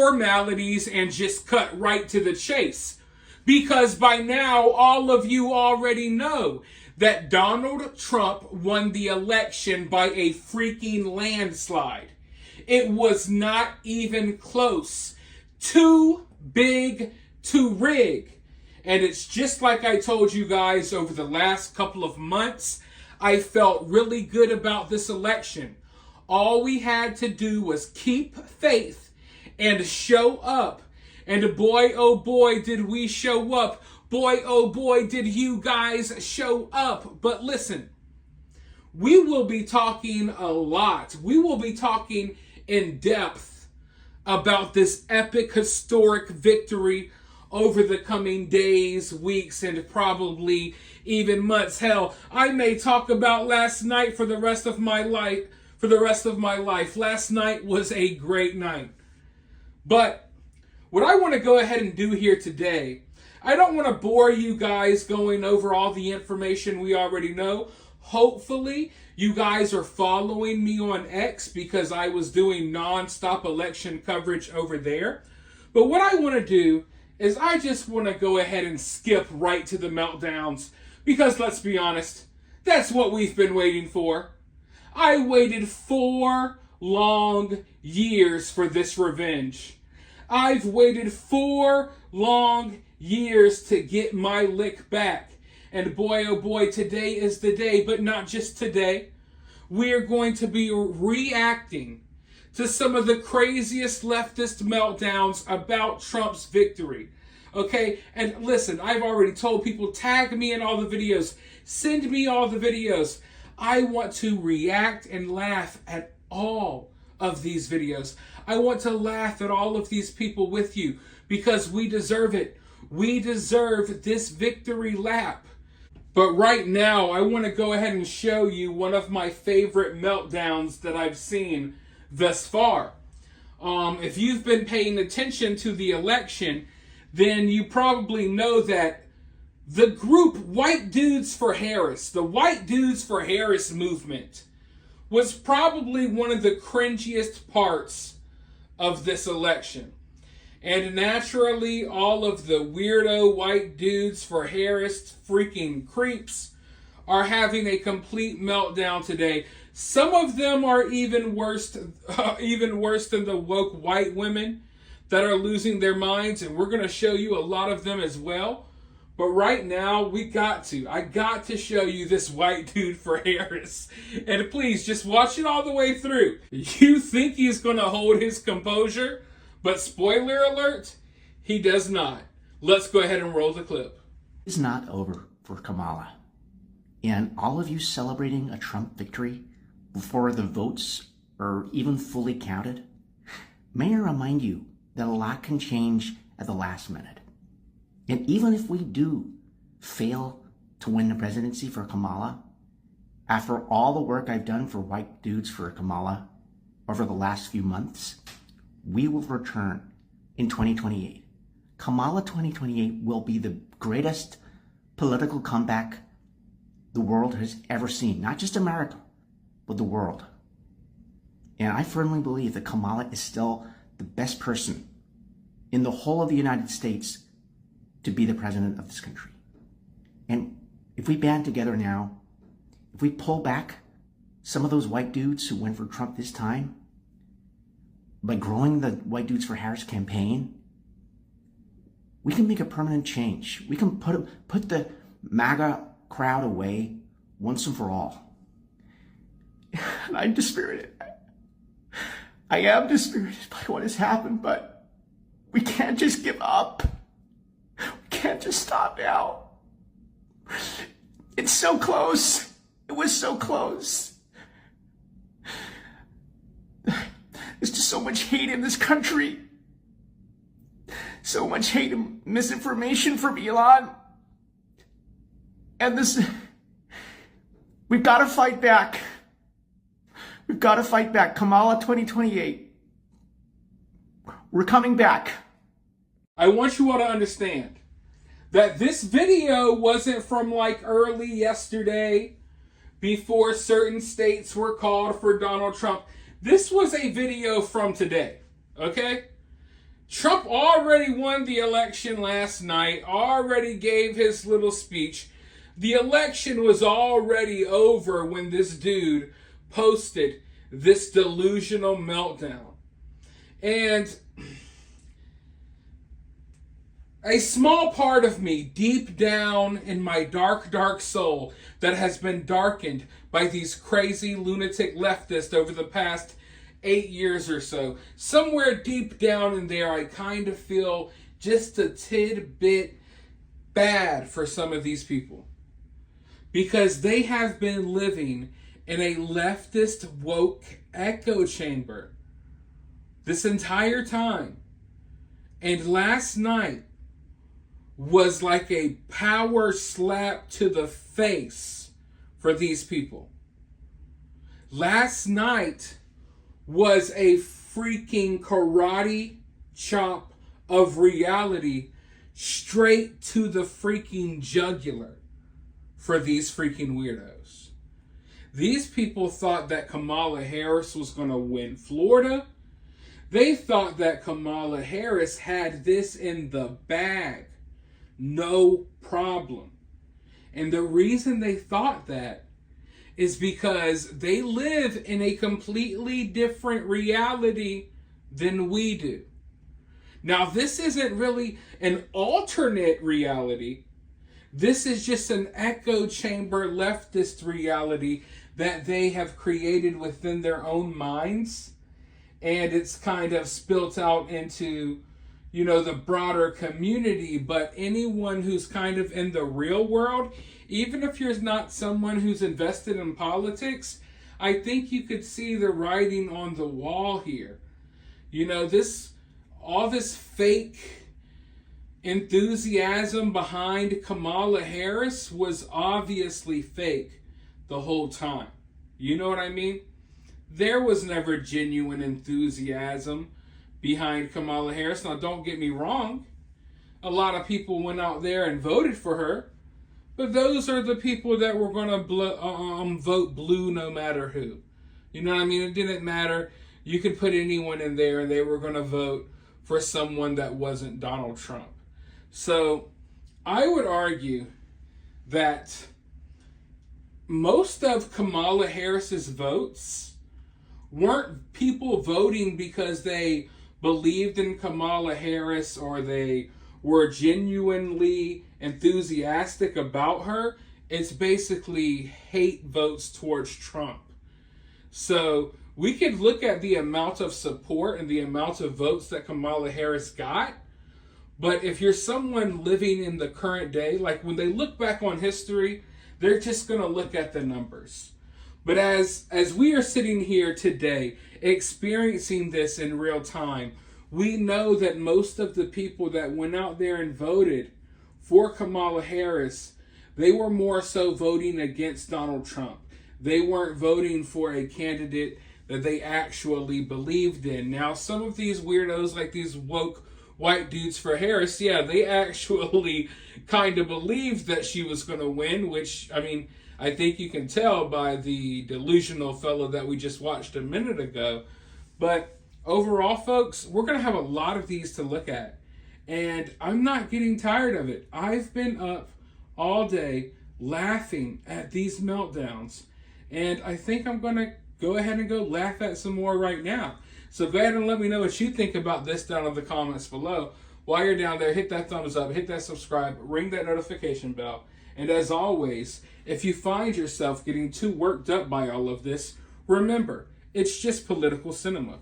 formalities and just cut right to the chase. Because by now, all of you already know that Donald Trump won the election by a freaking landslide. It was not even close. Too big to rig. And it's just like I told you guys over the last couple of months. I felt really good about this election. All we had to do was keep faith and show up. And boy, oh boy, did we show up. Boy, oh boy, did you guys show up. But listen, we will be talking a lot. We will be talking in depth about this epic, historic victory over the coming days, weeks, and probably even months. Hell, I may talk about last night for the rest of my life. Last night was a great night. But what I want to go ahead and do here today, I don't want to bore you guys going over all the information we already know. Hopefully, you guys are following me on X because I was doing non-stop election coverage over there. But what I want to do is I just want to go ahead and skip right to the meltdowns because let's be honest, that's what we've been waiting for. I waited 4 long years for this revenge. I've waited 4 long years to get my lick back. And boy, oh boy, today is the day, but not just today. We're going to be reacting to some of the craziest leftist meltdowns about Trump's victory. Okay, and listen, I've already told people, tag me in all the videos. Send me all the videos. I want to react and laugh at all of these videos. I want to laugh at all of these people with you because we deserve it. We deserve this victory lap. But right now, I want to go ahead and show you one of my favorite meltdowns that I've seen thus far. If you've been paying attention to the election, then you probably know that the group White Dudes for Harris, the White Dudes for Harris movement, was probably one of the cringiest parts of this election. And naturally, all of the weirdo White Dudes for Harris freaking creeps are having a complete meltdown today. Some of them are even worse than the woke white women that are losing their minds, and we're going to show you a lot of them as well. But right now, I got to show you this White Dude for Harris. And please, just watch it all the way through. You think he's going to hold his composure? But spoiler alert, he does not. Let's go ahead and roll the clip. It's not over for Kamala. And all of you celebrating a Trump victory before the votes are even fully counted, may I remind you that a lot can change at the last minute. And even if we do fail to win the presidency for Kamala, after all the work I've done for White Dudes for Kamala over the last few months, we will return in 2028. Kamala 2028 will be the greatest political comeback the world has ever seen. Not just America, but the world. And I firmly believe that Kamala is still the best person in the whole of the United States to be the president of this country. And if we band together now, if we pull back some of those white dudes who went for Trump this time, by growing the White Dudes for Harris campaign, we can make a permanent change. We can put the MAGA crowd away once and for all. And I'm dispirited. I am dispirited by what has happened, but we can't just give up. We can't just stop now. It's so close. It was so close. There's just so much hate in this country. So much hate and misinformation from Elon. And we've got to fight back. We've got to fight back. Kamala 2028. We're coming back. I want you all to understand that this video wasn't from like early yesterday before certain states were called for Donald Trump. This was a video from today, okay? Trump already won the election last night, already gave his little speech. The election was already over when this dude posted this delusional meltdown. And a small part of me, deep down in my dark, dark soul, that has been darkened by these crazy lunatic leftists over the past 8 years or so, somewhere deep down in there, I kind of feel just a tidbit bad for some of these people. Because they have been living in a leftist woke echo chamber this entire time. And last night was like a power slap to the face for these people. Last night was a freaking karate chop of reality straight to the freaking jugular for these freaking weirdos. These people thought that Kamala Harris was going to win Florida. They thought that Kamala Harris had this in the bag. No problem. And the reason they thought that is because they live in a completely different reality than we do. Now, this isn't really an alternate reality. This is just an echo chamber leftist reality that they have created within their own minds. And it's kind of spilt out into, the broader community. But anyone who's kind of in the real world, even if you're not someone who's invested in politics, I think you could see the writing on the wall here. All this fake enthusiasm behind Kamala Harris was obviously fake the whole time. You know what I mean? There was never genuine enthusiasm behind Kamala Harris. Now, don't get me wrong. A lot of people went out there and voted for her. But those are the people that were going to vote blue no matter who. You know what I mean? It didn't matter. You could put anyone in there and they were going to vote for someone that wasn't Donald Trump. So I would argue that most of Kamala Harris's votes weren't people voting because they believed in Kamala Harris or they were genuinely enthusiastic about her. It's basically hate votes towards Trump. So we could look at the amount of support and the amount of votes that Kamala Harris got. But if you're someone living in the current day, like when they look back on history, they're just going to look at the numbers. But as we are sitting here today, experiencing this in real time, we know that most of the people that went out there and voted for Kamala Harris, they were more so voting against Donald Trump. They weren't voting for a candidate that they actually believed in. Now, some of these weirdos, like these woke white dudes for Harris, yeah, they actually kind of believed that she was going to win, which, I think you can tell by the delusional fellow that we just watched a minute ago. But overall, folks, we're going to have a lot of these to look at. And I'm not getting tired of it. I've been up all day laughing at these meltdowns. And I think I'm going to go ahead and go laugh at some more right now. So go ahead and let me know what you think about this down in the comments below. While you're down there, hit that thumbs up, hit that subscribe, ring that notification bell. And as always, if you find yourself getting too worked up by all of this, remember, it's just political cinema.